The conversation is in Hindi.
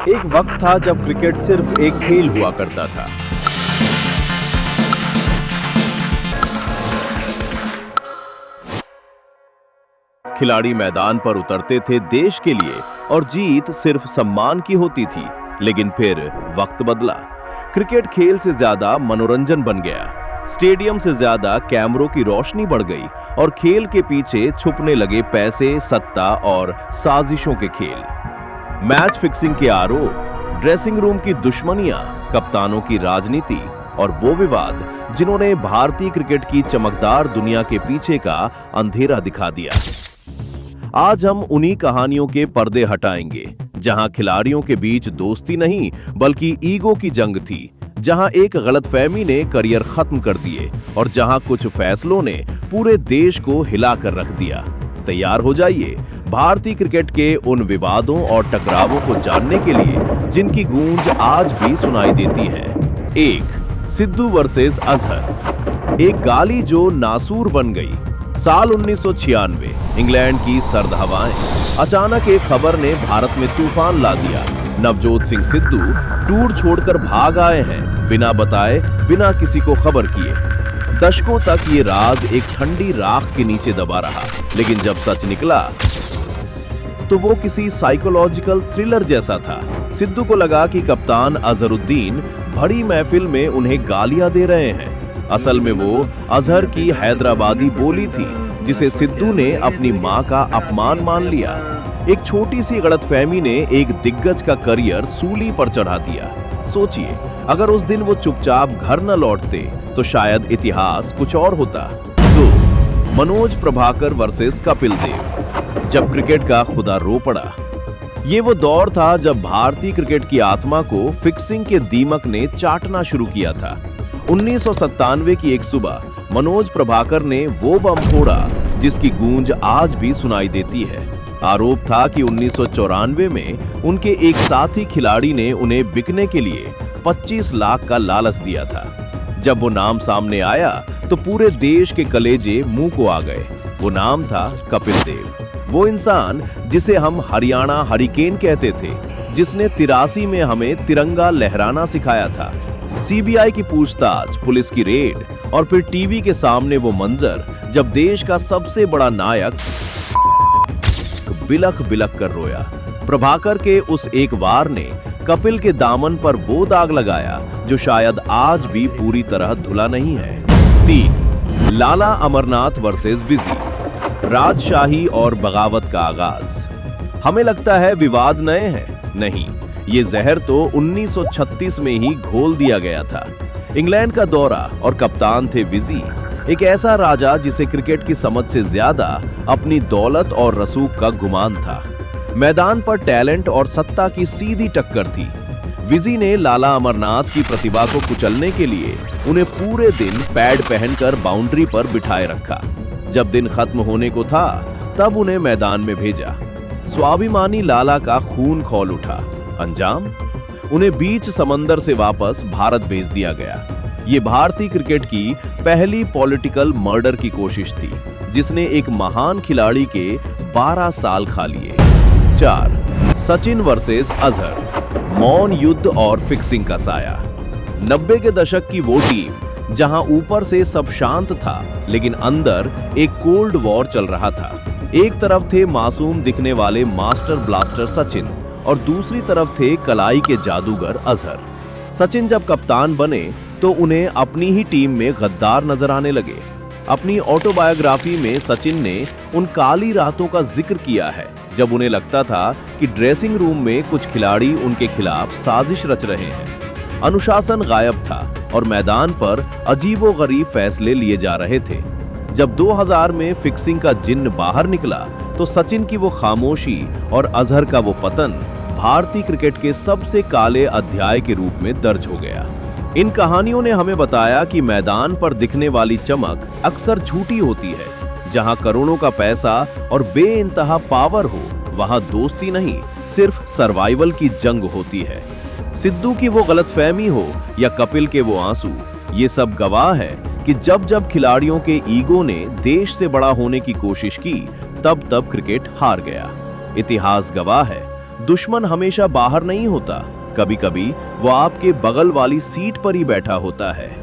एक वक्त था जब क्रिकेट सिर्फ एक खेल हुआ करता था। खिलाड़ी मैदान पर उतरते थे देश के लिए और जीत सिर्फ सम्मान की होती थी। लेकिन फिर वक्त बदला। क्रिकेट खेल से ज्यादा मनोरंजन बन गया। स्टेडियम से ज्यादा कैमरों की रोशनी बढ़ गई और खेल के पीछे छुपने लगे पैसे, सत्ता और साजिशों के खेल। मैच फिक्सिंग के आरोप, ड्रेसिंग रूम की दुश्मनियां, कप्तानों की राजनीति और वो विवाद जिन्होंने भारतीय क्रिकेट की चमकदार दुनिया के पीछे का अंधेरा दिखा दिया। आज हम उन्हीं कहानियों के पर्दे हटाएंगे जहां खिलाड़ियों के बीच दोस्ती नहीं बल्कि ईगो की जंग थी, जहां एक गलतफहमी ने करियर खत्म कर दिए और जहां कुछ फैसलों ने पूरे देश को हिलाकर रख दिया। तैयार हो जाइए भारतीय क्रिकेट के उन विवादों और टकरावों को जानने के लिए जिनकी गूंज आज भी सुनाई देती है। 1. सिद्धू वर्सेस अजहर। एक गाली जो नासूर बन गई। साल 1996, इंग्लैंड की सर्द हवाएं, अचानक एक खबर ने भारत में तूफान ला दिया। नवजोत सिंह सिद्धू टूर छोड़कर भाग आए हैं, बिना बताए, बिना किसी को खबर किए। दशकों तक ये राज एक ठंडी राख के नीचे दबा रहा, लेकिन जब सच निकला तो वो किसी साइकोलॉजिकल थ्रिलर जैसा था। सिद्धू को लगा कि कप्तान अजहरुद्दीन बड़ी महफिल में उन्हें गालियां दे रहे हैं। असल में वो अजहर की हैदराबादी बोली थी, जिसे सिद्धू ने अपनी मां का अपमान मान लिया। एक छोटी सी गलतफहमी ने एक दिग्गज का करियर सूली पर चढ़ा दिया। सोचिए, अगर उस दिन वो चुपचाप घर न लौटते तो शायद इतिहास कुछ और होता। 2. मनोज प्रभाकर वर्सेस कपिल देव। जब क्रिकेट का खुदा रो पड़ा। ये वो दौर था जब भारतीय क्रिकेट की आत्मा को फिक्सिंग के दीमक ने चाटना शुरू किया था। 1997 की एक सुबह मनोज प्रभाकर ने वो बम फोड़ा जिसकी गूंज आज भी सुनाई देती है। आरोप था कि 1994 में उनके एक साथी खिलाड़ी ने उन्हें बिकने के लिए 25 लाख का लालच दिया था। जब वो नाम सामने आया तो पूरे देश के कलेजे मुंह को आ गए। वो नाम था कपिल देव। वो इंसान जिसे हम हरियाणा हरिकेन कहते थे, जिसने 83 में हमें तिरंगा लहराना सिखाया था। सीबीआई की पूछताछ, पुलिस की रेड और फिर टीवी के सामने वो मंजर जब देश का सबसे बड़ा नायक बिलख बिलख कर रोया। प्रभाकर के उस एक वार ने कपिल के दामन पर वो दाग लगाया जो शायद आज भी पूरी तरह धुला नहीं है। 3. लाला अमरनाथ वर्सेस विजी। राजशाही और बगावत का आगाज। हमें लगता है विवाद नए हैं, नहीं, ये जहर तो 1936 में ही घोल दिया गया था। इंग्लैंड का दौरा और कप्तान थे विजी, एक ऐसा राजा जिसे क्रिकेट की समझ से ज्यादा अपनी दौलत और रसूख का गुमान था। मैदान पर टैलेंट और सत्ता की सीधी टक्कर थी। विजी ने लाला अमरनाथ की प्रतिभा को कुचलने के लिए उन्हें पूरे दिन पैड पहनकर बाउंड्री पर बिठाए रखा। जब दिन खत्म होने को था तब उन्हें मैदान में भेजा। स्वाभिमानी लाला का खून खौल उठा। अंजाम? उन्हें बीच समंदर से वापस भारत भेज दिया गया। ये भारतीय क्रिकेट की पहली पॉलिटिकल मर्डर की कोशिश थी, जिसने एक महान खिलाड़ी के 12 साल खा लिए। 4. सचिन वर्सेस अजहर। मौन युद्ध और फिक्सिंग का साया। 90 के दशक की वो टीम जहां ऊपर से सब शांत था लेकिन अंदर एक कोल्ड वॉर चल रहा था। एक तरफ थे मासूम दिखने वाले मास्टर ब्लास्टर सचिन और दूसरी तरफ थे कलाई के जादूगर अजहर। सचिन जब कप्तान बने तो उन्हें अपनी ही टीम में गद्दार नजर आने लगे। अपनी ऑटोबायोग्राफी में सचिन ने उन काली रातों का जिक्र किया है जब उन्हें लगता था कि ड्रेसिंग रूम में कुछ खिलाड़ी उनके खिलाफ साजिश रच रहे हैं। अनुशासन गायब था और मैदान पर अजीबोगरीब फैसले लिए जा रहे थे। जब 2000 में फिक्सिंग का जिन्न बाहर निकला तो सचिन की वो खामोशी और अजहर का वो पतन भारतीय क्रिकेट के सबसे काले अध्याय के रूप में दर्ज हो गया। इन कहानियों ने हमें बताया कि मैदान पर दिखने वाली चमक अक्सर झूठी होती है। जहां करोड़ों का पैसा और बेइंतहा पावर हो, वहां दोस्ती नहीं, सिर्फ सर्वाइवल की जंग होती है। सिद्धू की वो गलतफहमी हो या कपिल के वो आंसू, ये सब गवाह है कि जब जब खिलाड़ियों के ईगो ने देश से बड़ा होने की कोशिश की, तब तब क्रिकेट हार गया। इतिहास गवाह है, दुश्मन हमेशा बाहर नहीं होता, कभी कभी वो आपके बगल वाली सीट पर ही बैठा होता है।